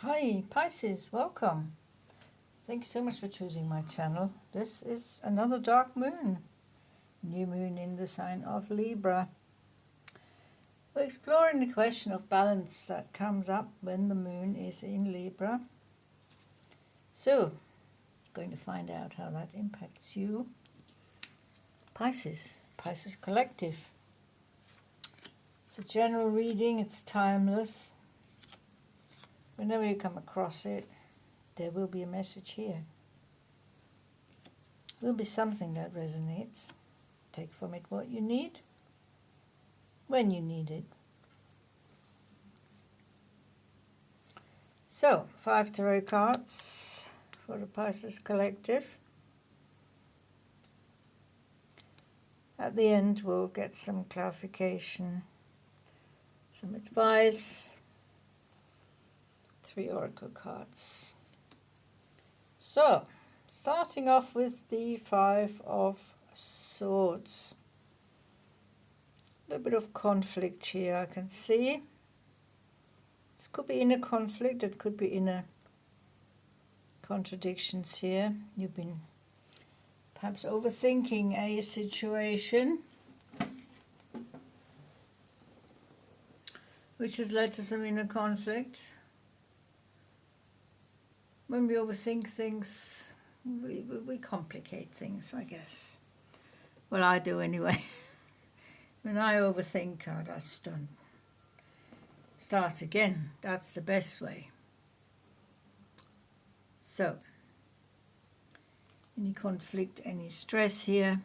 Hi Pisces, welcome. Thank you so much for choosing my channel. This is another dark moon, new moon in the sign of Libra. We're exploring the question of balance that comes up when the moon is in Libra. So, going to find out how that impacts you. Pisces Collective. It's a general reading, it's timeless. Whenever you come across it, there will be a message here. Will be something that resonates. Take from it what you need, when you need it. So, 5 tarot cards for the Pisces Collective. At the end, we'll get some clarification, some advice. 3 oracle cards. So, starting off with the 5 of Swords. A little bit of conflict here, I can see. This could be inner conflict, it could be inner contradictions here. You've been perhaps overthinking a situation, which has led to some inner conflict. When we overthink things, we complicate things, I guess. Well, I do anyway. When I overthink, I just start again. That's the best way. So, any conflict, any stress here.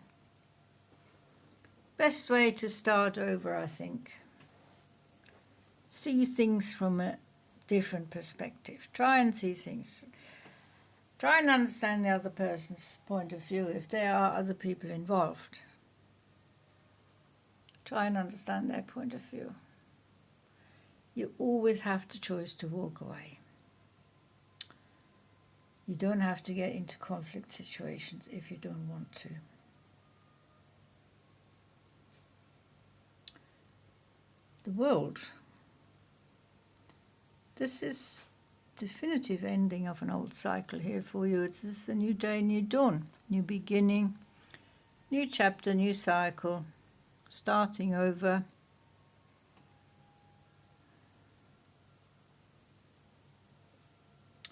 Best way to start over, I think. See things from a different perspective. Try and see things. Try and understand the other person's point of view if there are other people involved. Try and understand their point of view. You always have the choice to walk away. You don't have to get into conflict situations if you don't want to. The World. This is definitive ending of an old cycle here for you. It's just a new day, new dawn, new beginning, new chapter, new cycle, starting over.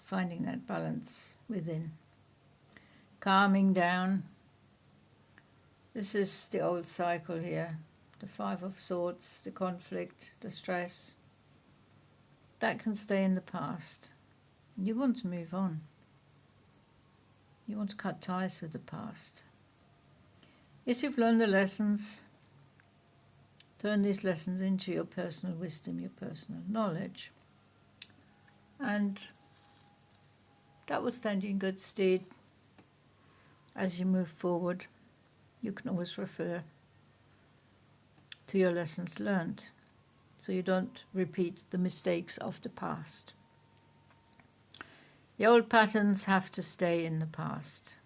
Finding that balance within, calming down. This is the old cycle here, the 5 of Swords, the conflict, the stress. That can stay in the past. You want to move on. You want to cut ties with the past. Yes, you've learned the lessons. Turn these lessons into your personal wisdom, your personal knowledge. And that will stand you in good stead as you move forward. You can always refer to your lessons learned, so you don't repeat the mistakes of the past. The old patterns have to stay in the past.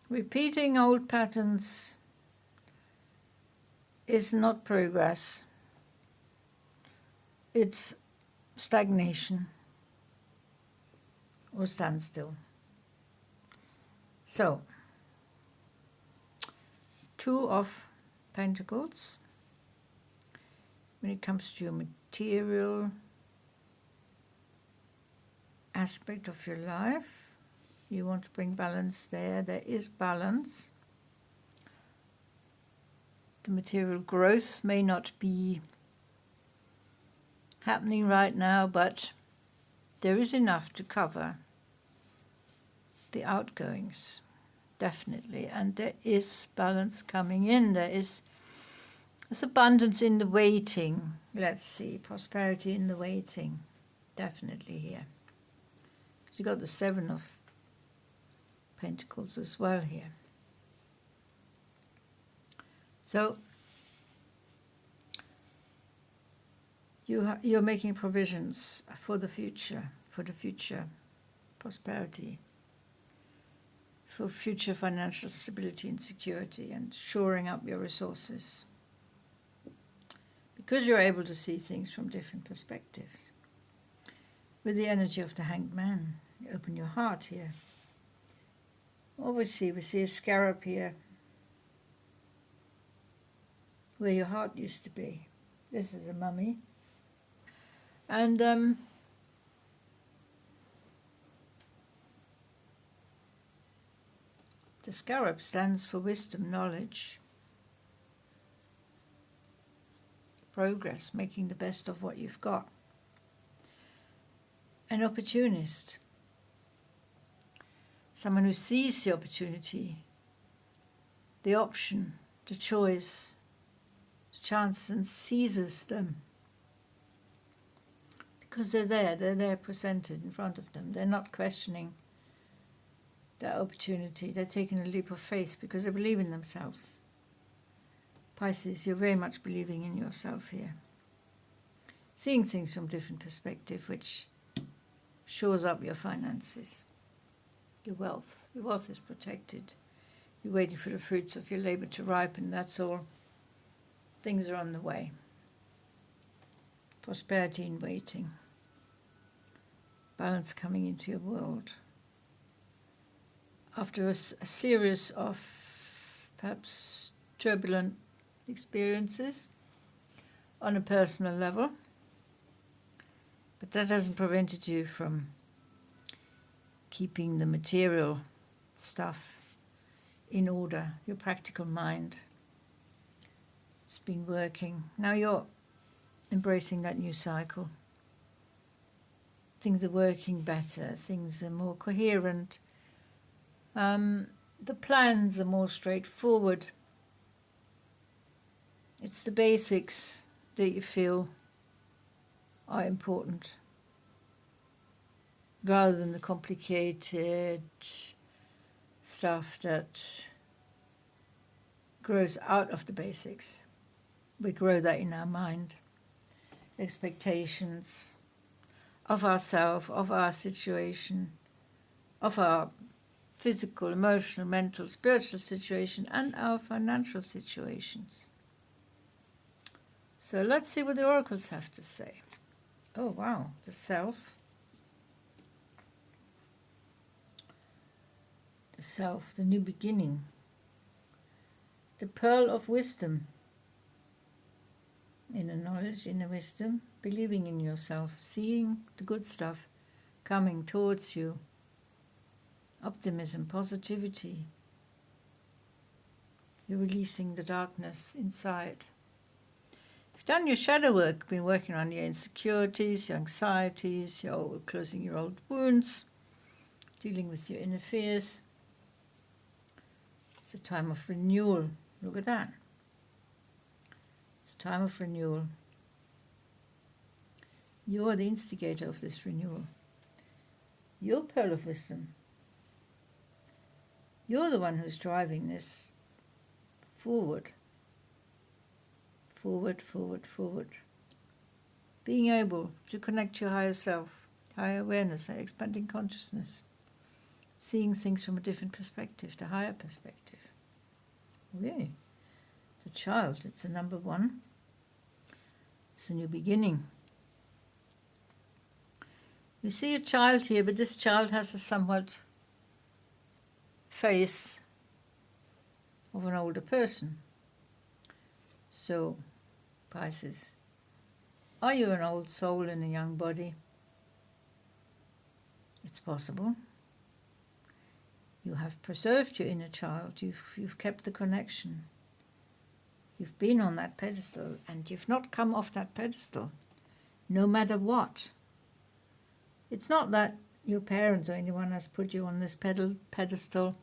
Repeating old patterns is not progress. It's stagnation or standstill. So, 2 of Pentacles. When it comes to your material aspect of your life, you want to bring balance there. There is balance. The material growth may not be happening right now, but there is enough to cover the outgoings, definitely. And there is balance coming in. There's abundance in the waiting. Let's see, prosperity in the waiting, definitely here. You've got the 7 of Pentacles as well here. So you're making provisions for the future prosperity, for future financial stability and security, and shoring up your resources. because you're able to see things from different perspectives. With the energy of the Hanged Man, you open your heart here. What we see a scarab here, where your heart used to be. This is a mummy. And the scarab stands for wisdom, knowledge, progress, making the best of what you've got. An opportunist, someone who sees the opportunity, the option, the choice, the chance, and seizes them. Because they're there presented in front of them. They're not questioning that opportunity. They're taking a leap of faith because they believe in themselves. Pisces, you're very much believing in yourself here. Seeing things from different perspective, which shores up your finances, your wealth. Your wealth is protected. You're waiting for the fruits of your labor to ripen, that's all. Things are on the way. Prosperity in waiting. Balance coming into your world. After a series of perhaps turbulent experiences on a personal level, but that hasn't prevented you from keeping the material stuff in order, your practical mind. It's been working. Now you're embracing that new cycle. Things are working better, things are more coherent, the plans are more straightforward. It's the basics that you feel are important, rather than the complicated stuff that grows out of the basics. We grow that in our mind. Expectations of ourselves, of our situation, of our physical, emotional, mental, spiritual situation, and our financial situations. So let's see what the oracles have to say. Oh wow, the self. The self, the new beginning. The pearl of wisdom. Inner knowledge, inner wisdom, believing in yourself, seeing the good stuff coming towards you. Optimism, positivity. You're releasing the darkness inside. You've done your shadow work, been working on your insecurities, your anxieties, closing your old wounds, dealing with your inner fears. It's a time of renewal. Look at that. It's a time of renewal. You're the instigator of this renewal. You're pearl of wisdom. You're the one who's driving this forward. Forward, forward, forward. Being able to connect to your higher self, higher awareness, higher expanding consciousness. Seeing things from a different perspective, the higher perspective. Really? The child, it's a number one. It's a new beginning. You see a child here, but this child has a somewhat face of an older person. So, Pisces, are you an old soul in a young body? It's possible. You have preserved your inner child. You've kept the connection. You've been on that pedestal and you've not come off that pedestal, no matter what. It's not that your parents or anyone has put you on this pedestal.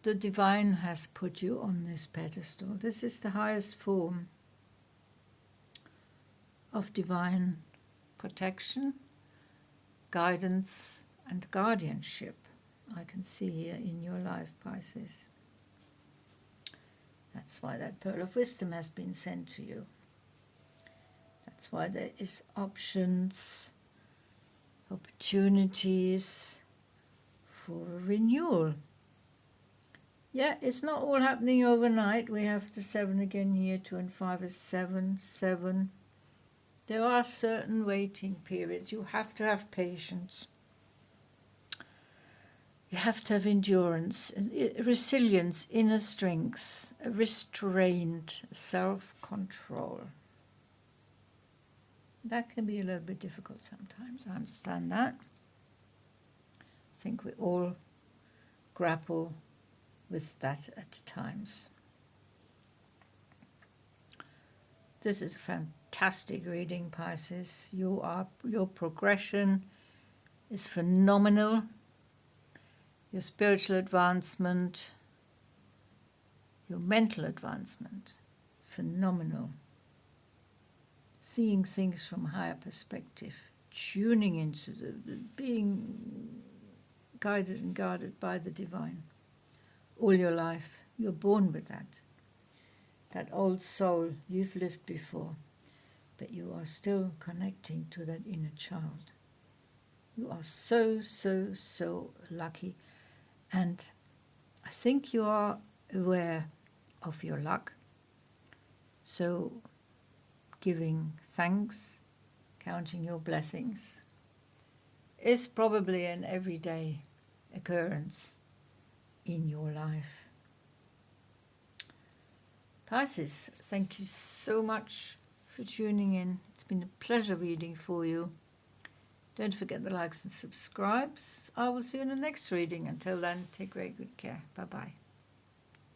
The divine has put you on this pedestal. This is the highest form of divine protection, guidance, and guardianship I can see here in your life, Pisces. That's why that pearl of wisdom has been sent to you. That's why there is options, opportunities for renewal. Yeah, it's not all happening overnight. We have the 7 again here, 2 and 5 is 7, 7. There are certain waiting periods. You have to have patience. You have to have endurance, resilience, inner strength, a restrained self-control. That can be a little bit difficult sometimes, I understand that. I think we all grapple with that at times. This is a fantastic reading, Pisces. Your progression is phenomenal. Your spiritual advancement, your mental advancement, phenomenal. Seeing things from a higher perspective, tuning into being guided and guarded by the divine. All your life, you're born with that. That old soul you've lived before, but you are still connecting to that inner child. You are so, so, so lucky. And I think you are aware of your luck. So giving thanks, counting your blessings, is probably an everyday occurrence in your life. Pisces, thank you so much for tuning in. It's been a pleasure reading for you. Don't forget the likes and subscribes. I will see you in the next reading. Until then, take very good care. Bye-bye.